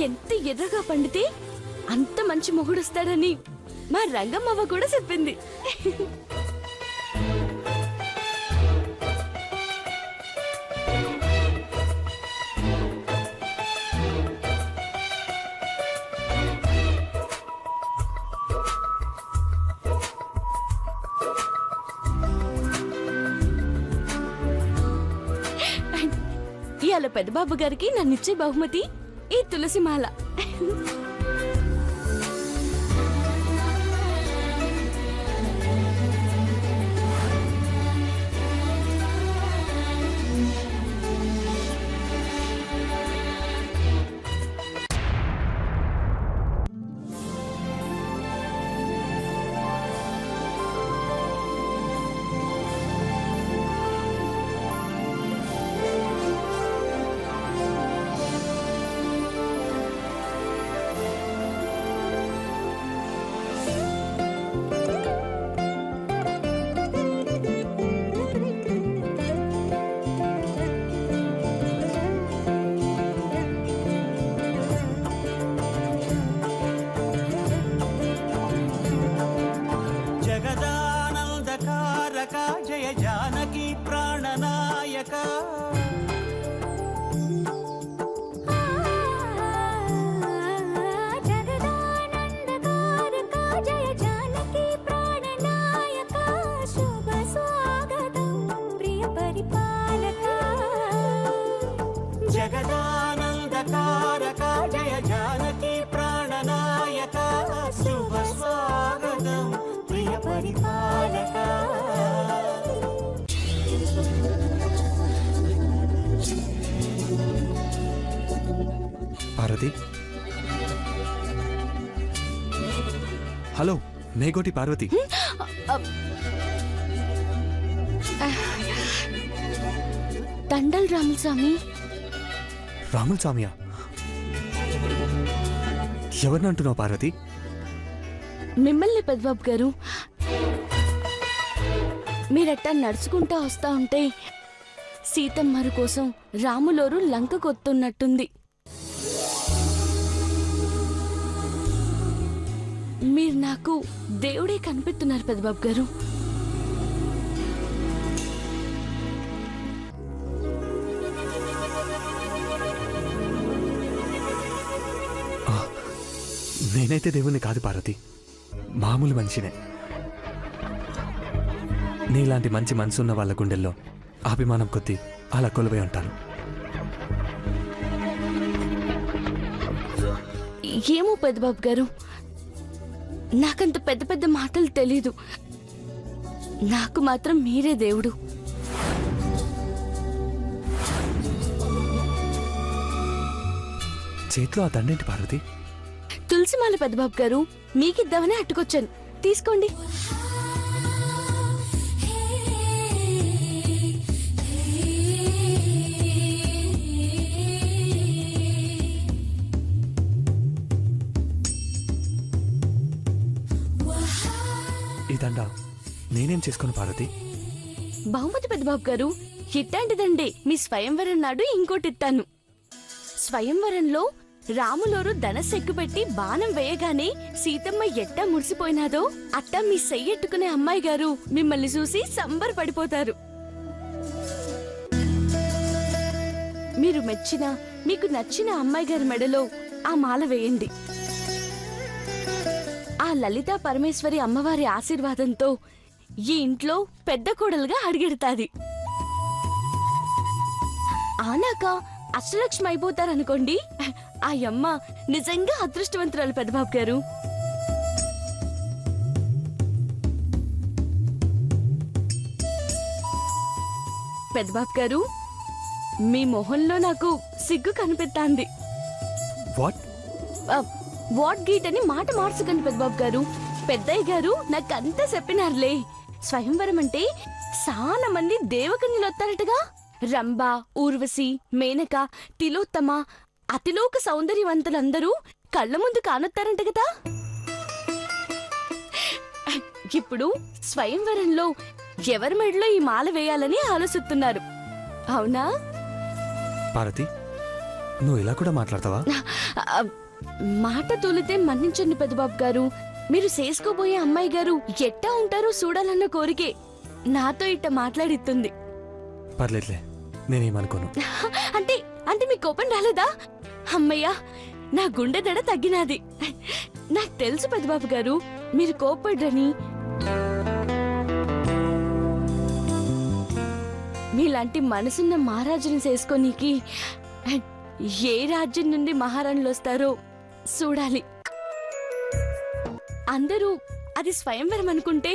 ఎంత ఎర్రగా పండితే అంత మంచి మొగుడొస్తాడని మా రంగమ్మవ్వ కూడా చెప్పింది. ఇవాళ పెద్దబాబు గారికి నన్నిచ్చే బహుమతి ఈ తులసి మాల. జయ జానకి ప్రాణనాయక జగదానందకారక జయ జానకి ప్రాణనాయక శుభ స్వాగతం ప్రియ పరిపాలక జగదానందకారక జయ జానకి ప్రాణనాయక శుభ స్వాగతం ప్రియ పరిపాలక. పార్వతి, హలో, మేగోటి పార్వతి. దండల్ రాములస్వామి. రాములస్వామియా? ఎవరిని అంటున్నావు పార్వతి? మిమ్మల్ని పెద్దబాబు గారు. మీరట్టా నడుచుకుంటా వస్తా ఉంటే సీతమ్మరు కోసం రాములోరు లంక కొత్తున్నట్టుంది. మీరు నాకు దేవుడే కనిపిస్తున్నారు పెద్దబాబు గారు. నేనైతే దేవుణ్ణి కాదు పార్వతి, మామూలు మనిషినే. నీలాంటి మంచి మనసున్న వాళ్ళ గుండెల్లో అభిమానం కొద్దీ అలా కొలువై ఉంటాను. ఏమో పెద్దబాబు గారు, నాకంత పెద్ద పెద్ద మాటలు తెలీదు. నాకు మాత్రం మీరే దేవుడు. చేతిలో ఆ దండేంటి పార్వతి? తులసిమాల పెద్దబాబు గారు, మీకిద్దామని అట్టుకొచ్చాను, తీసుకోండి. ఈ దండ నేనేం చేసుకోను పార్వతి? బహుమతి పెద్దబాబు గారు, ఇట్టాంటిదండి మీ స్వయంవరం నాడు ఇంకోటి ఇస్తాను. స్వయంవరంలో రాములోరు ధనస్సెక్కుపెట్టి బాణం వేయగానే సీతమ్మ ఎట్టా మురిసిపోయినాదో అట్టా మీ సెయ్యెట్టుకునే అమ్మాయి గారు మిమ్మల్ని చూసి సంబరపడిపోతారు. మీరు మెచ్చిన, మీకు నచ్చిన అమ్మాయి గారి మెడలో ఆ మాల వేయండి. ఆ లలితా పరమేశ్వరి అమ్మవారి ఆశీర్వాదంతో ఈ ఇంట్లో పెద్ద కోడలుగా అడిగెడతాది. ఆనాక అష్టలక్ష్మి అయిపోతారనుకోండి. ఆ అమ్మ నిజంగా అదృష్టవంతురాలు పెద్దబాబు గారు. పెద్దబాబు గారు, మీ మొహంలో నాకు సిగ్గు కనిపెట్టాంది. వాట్? వాట్ గీట్ అని మాట మార్చకండి పెద్దబాబు గారు. పెద్దయ్య గారు నాకంతా చెప్పినారులే. స్వయంవరం అంటే చాలా మంది దేవకన్యలు వస్తారటగా. రంభ, ఊర్వశి, మేనక, తిలోత్తమ, అతిలోక సౌందర్యవంతులందరూ కళ్ళ ముందు కానొత్తారంట కదా. ఇప్పుడు స్వయంవరంలో ఎవరి మెడలో ఈ మాల వేయాలని ఆలోచిస్తున్నారు, అవునా? పార్వతి, నువ్వు ఇలా కూడా మాట్లాడతావా? ఆ, మాట తోలితే మన్నించండి పెద్దబాబు గారు. మీరు చేసుకోబోయే అమ్మాయి గారు ఎట్టా ఉంటారో చూడాలన్న కోరికే నాతో ఇట్ట మాట్లాడిస్తుంది. పర్లేదులే, నేనేమనుకోను. అంటే అంటే మీ కోపం రాలేదా? అమ్మయ్యా, నా గుండె దడ తగ్గినాది. నాకు తెలుసు పెద్దబాబు గారు, మీరు కోపడ్రని. మీలాంటి మనసున్న మహారాజుని చేసుకోనీకి ఏ రాజ్యం నుండి మహారాణులు వస్తారో చూడాలి. అందరూ అది స్వయంవరం అనుకుంటే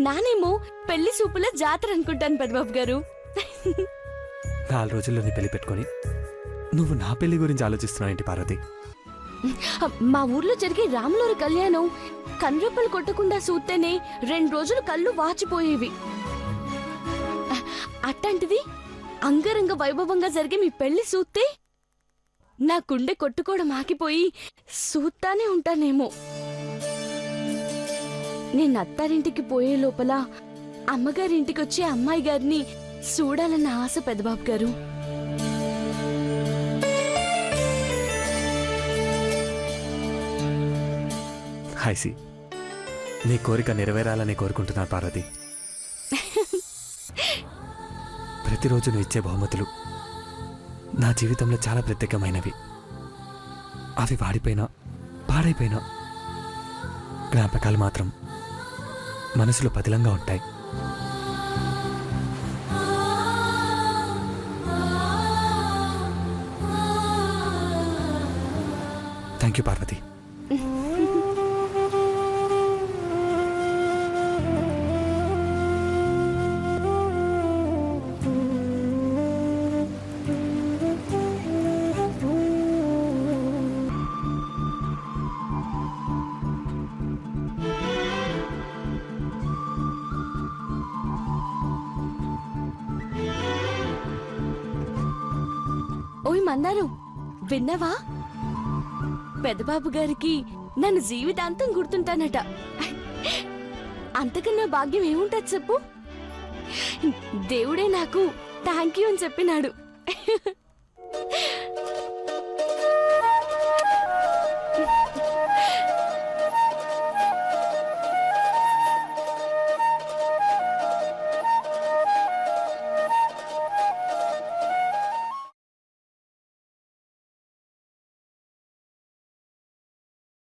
నానేమో పెళ్లి సూపుల జాతర అనుకుంటాను పెద్దబాబు గారు. 4 రోజుల్లో నీ పెళ్లి పెట్టుకొని నువ్వు నా పెళ్లి గురించి ఆలోచిస్తున్నావు ఏంటి పార్వతి? మా ఊర్లో జరిగే రాములవారి కళ్యాణం కన్రెప్పలు కొట్టకుండా చూస్తేనే 2 రోజులు కళ్ళు వాచిపోయేవి. అట్లాంటిది అంగరంగ వైభవంగా జరిగే మీ పెళ్లి చూస్తే నా గుండె కొట్టుకోవడం ఆగిపోయి చూస్తానే ఉంటానేమో. నేను అత్తారింటికి పోయే లోపల అమ్మగారింటికి వచ్చే అమ్మాయి గారిని చూడాలన్న ఆశ పెద్దబాబు గారు. హాయ్సి, నీ కోరిక నెరవేరాలని కోరుకుంటున్నాను పార్వతి. ప్రతిరోజు నువ్వు ఇచ్చే బహుమతులు నా జీవితంలో చాలా ప్రత్యేకమైనవి. అవి వాడిపోయినా పాడైపోయినా జ్ఞాపకాలు మాత్రం మనసులో పదిలంగా ఉంటాయి. Thank you Parvati. ఓయ్ మందారు, విన్నావా? పెద్దబాబు గారికి నన్ను జీవితాంతం గుర్తుంటానట. అంతకన్నా భాగ్యం ఏముంటది చెప్పు? దేవుడే నాకు థ్యాంక్ యూ అని చెప్పినాడు.